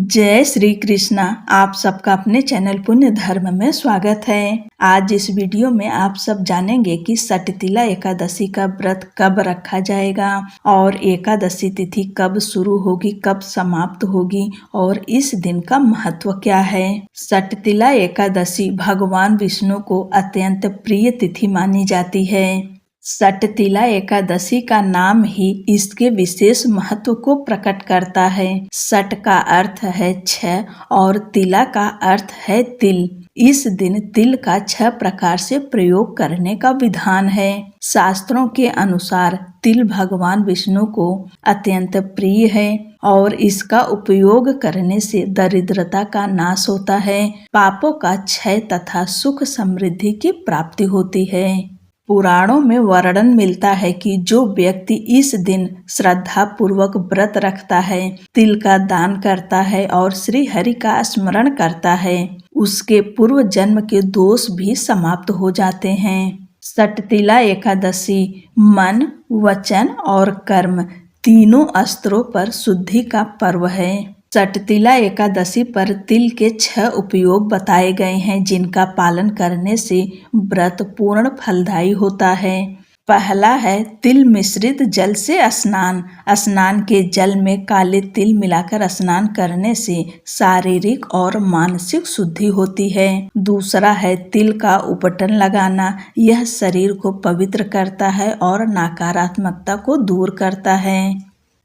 जय श्री कृष्णा। आप सबका अपने चैनल पुण्य धर्म में स्वागत है। आज इस वीडियो में आप सब जानेंगे कि सटतिला एकादशी का व्रत कब रखा जाएगा और एकादशी तिथि कब शुरू होगी, कब समाप्त होगी और इस दिन का महत्व क्या है। सटतिला एकादशी भगवान विष्णु को अत्यंत प्रिय तिथि मानी जाती है। सटतिला एकादशी का नाम ही इसके विशेष महत्व को प्रकट करता है। सट का अर्थ है 6 और तिला का अर्थ है तिल। इस दिन तिल का 6 प्रकार से प्रयोग करने का विधान है। शास्त्रों के अनुसार तिल भगवान विष्णु को अत्यंत प्रिय है और इसका उपयोग करने से दरिद्रता का नाश होता है, पापों का क्षय तथा सुख समृद्धि की प्राप्ति होती है। पुराणों में वर्णन मिलता है कि जो व्यक्ति इस दिन श्रद्धा पूर्वक व्रत रखता है, तिल का दान करता है और श्री हरि का स्मरण करता है, उसके पूर्व जन्म के दोष भी समाप्त हो जाते हैं। सटतिला एकादशी मन, वचन और कर्म तीनों स्तरों पर शुद्धि का पर्व है। सटतिला एकादशी पर तिल के 6 उपयोग बताए गए हैं, जिनका पालन करने से व्रत पूर्ण फलदायी होता है। पहला है तिल मिश्रित जल से स्नान। स्नान के जल में काले तिल मिलाकर स्नान करने से शारीरिक और मानसिक शुद्धि होती है। दूसरा है तिल का उपटन लगाना। यह शरीर को पवित्र करता है और नकारात्मकता को दूर करता है।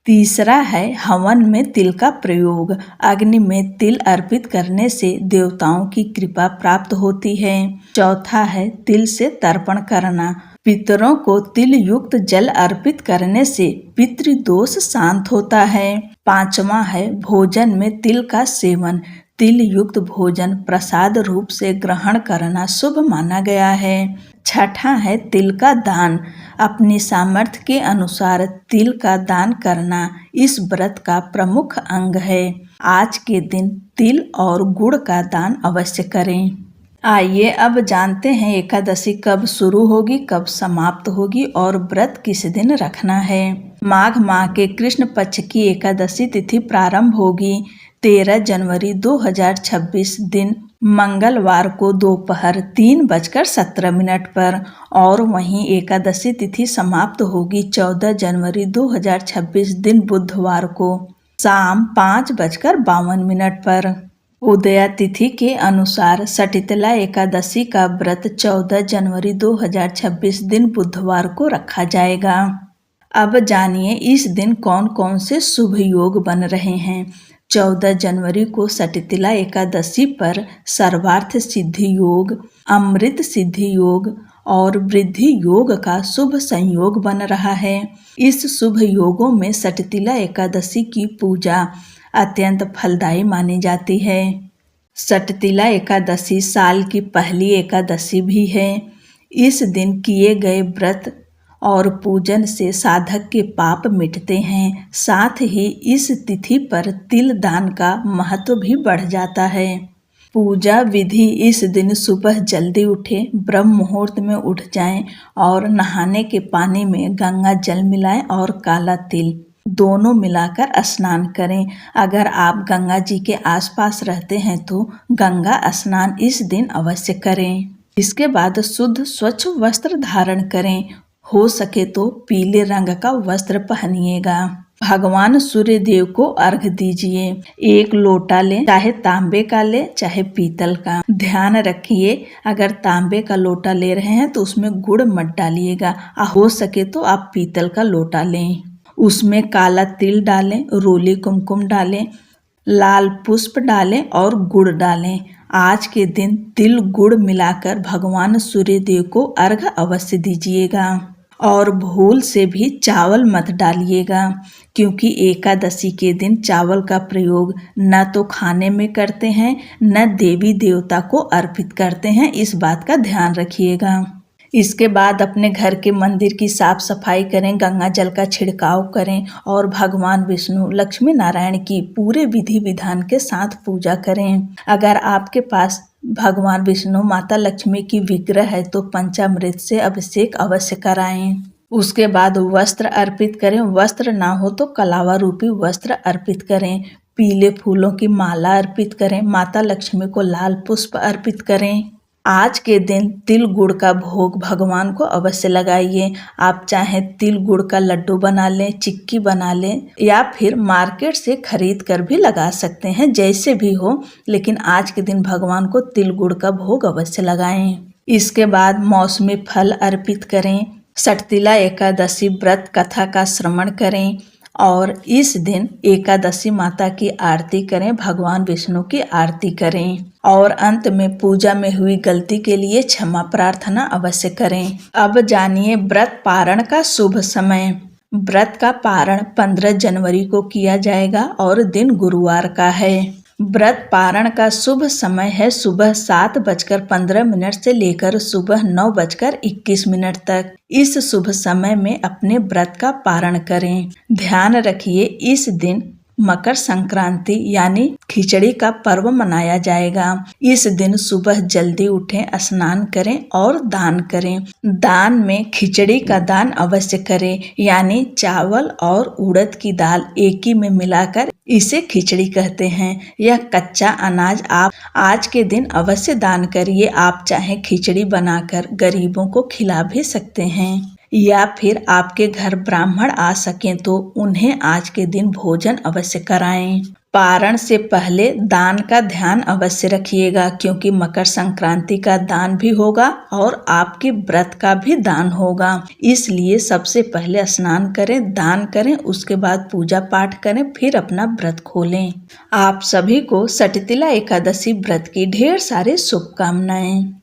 तीसरा है हवन में तिल का प्रयोग। अग्नि में तिल अर्पित करने से देवताओं की कृपा प्राप्त होती है। चौथा है तिल से तर्पण करना। पितरों को तिल युक्त जल अर्पित करने से पितृदोष शांत होता है। पांचवा है भोजन में तिल का सेवन। तिल युक्त भोजन प्रसाद रूप से ग्रहण करना शुभ माना गया है। छठा है तिल का दान। अपनी सामर्थ्य के अनुसार तिल का दान करना इस व्रत का प्रमुख अंग है। आज के दिन तिल और गुड़ का दान अवश्य करें। आइए अब जानते हैं एकादशी कब शुरू होगी, कब समाप्त होगी और व्रत किस दिन रखना है। माघ माह के कृष्ण पक्ष की एकादशी तिथि प्रारंभ होगी 13 जनवरी 2026 दिन मंगलवार को दोपहर 3:17 पर और वहीं एकादशी तिथि समाप्त होगी 14 जनवरी 2026 दिन बुधवार को शाम 5:52 पर। उदया तिथि के अनुसार सटतिला एकादशी का व्रत 14 जनवरी 2026 दिन बुधवार को रखा जाएगा। अब जानिए इस दिन कौन कौन से शुभ योग बन रहे हैं। 14 जनवरी को सटतिला एकादशी पर सर्वार्थ सिद्धि योग, अमृत सिद्धि योग और वृद्धि योग का शुभ संयोग बन रहा है। इस शुभ योगों में सटतिला एकादशी की पूजा अत्यंत फलदायी मानी जाती है। सटतिला एकादशी साल की पहली एकादशी भी है। इस दिन किए गए व्रत और पूजन से साधक के पाप मिटते हैं। साथ ही इस तिथि पर तिल दान का महत्व भी बढ़ जाता है। पूजा विधि इस दिन सुबह जल्दी उठें, ब्रह्म मुहूर्त में उठ जाएं और नहाने के पानी में गंगा जल मिलाएं और काला तिल दोनों मिलाकर स्नान करें। अगर आप गंगा जी के आसपास रहते हैं तो गंगा स्नान इस दिन अवश्य करें। इसके बाद शुद्ध स्वच्छ वस्त्र धारण करें। हो सके तो पीले रंग का वस्त्र पहनिएगा। भगवान सूर्य देव को अर्घ्य दीजिए। 1 लोटा लें, चाहे तांबे का ले चाहे पीतल का। ध्यान रखिए अगर तांबे का लोटा ले रहे हैं तो उसमें गुड़ मत डालिएगा। हो सके तो आप पीतल का लोटा लें। उसमें काला तिल डालें, रोली कुमकुम डालें, लाल पुष्प डालें और गुड़ डालें। आज के दिन तिल गुड़ मिलाकर भगवान सूर्य देव को अर्घ्य अवश्य दीजिएगा और भूल से भी चावल मत डालिएगा, क्योंकि एकादशी के दिन चावल का प्रयोग न तो खाने में करते हैं न देवी देवता को अर्पित करते हैं। इस बात का ध्यान रखिएगा। इसके बाद अपने घर के मंदिर की साफ सफाई करें, गंगा जल का छिड़काव करें और भगवान विष्णु लक्ष्मी नारायण की पूरे विधि विधान के साथ पूजा करें। अगर आपके पास भगवान विष्णु माता लक्ष्मी की विग्रह है तो पंचामृत से अभिषेक अवश्य कराएं। उसके बाद वस्त्र अर्पित करें। वस्त्र ना हो तो कलावा रूपी वस्त्र अर्पित करें। पीले फूलों की माला अर्पित करें। माता लक्ष्मी को लाल पुष्प अर्पित करें। आज के दिन तिल गुड़ का भोग भगवान को अवश्य लगाइए। आप चाहे तिल गुड़ का लड्डू बना लें, चिक्की बना लें या फिर मार्केट से खरीद कर भी लगा सकते हैं, जैसे भी हो, लेकिन आज के दिन भगवान को तिल गुड़ का भोग अवश्य लगाएं। इसके बाद मौसमी फल अर्पित करें। सटतिला एकादशी व्रत कथा का श्रवण करें और इस दिन एकादशी माता की आरती करें, भगवान विष्णु की आरती करें और अंत में पूजा में हुई गलती के लिए क्षमा प्रार्थना अवश्य करें। अब जानिए व्रत पारण का शुभ समय। व्रत का पारण 15 जनवरी को किया जाएगा और दिन गुरुवार का है। व्रत पारण का शुभ समय है सुबह 7:15 से लेकर सुबह 9:21 तक। इस शुभ समय में अपने व्रत का पारण करें। ध्यान रखिए, इस दिन मकर संक्रांति यानी खिचड़ी का पर्व मनाया जाएगा। इस दिन सुबह जल्दी उठें, स्नान करें और दान करें। दान में खिचड़ी का दान अवश्य करें, यानी चावल और उड़द की दाल एक ही में मिलाकर इसे खिचड़ी कहते हैं। यह कच्चा अनाज आप आज के दिन अवश्य दान करिए। आप चाहे खिचड़ी बनाकर गरीबों को खिला भी सकते हैं या फिर आपके घर ब्राह्मण आ सकें तो उन्हें आज के दिन भोजन अवश्य कराएं। पारण से पहले दान का ध्यान अवश्य रखिएगा, क्योंकि मकर संक्रांति का दान भी होगा और आपके व्रत का भी दान होगा। इसलिए सबसे पहले स्नान करें, दान करें, उसके बाद पूजा पाठ करें, फिर अपना व्रत खोलें। आप सभी को सटतिला एकादशी व्रत की ढेर सारी शुभकामनाएं।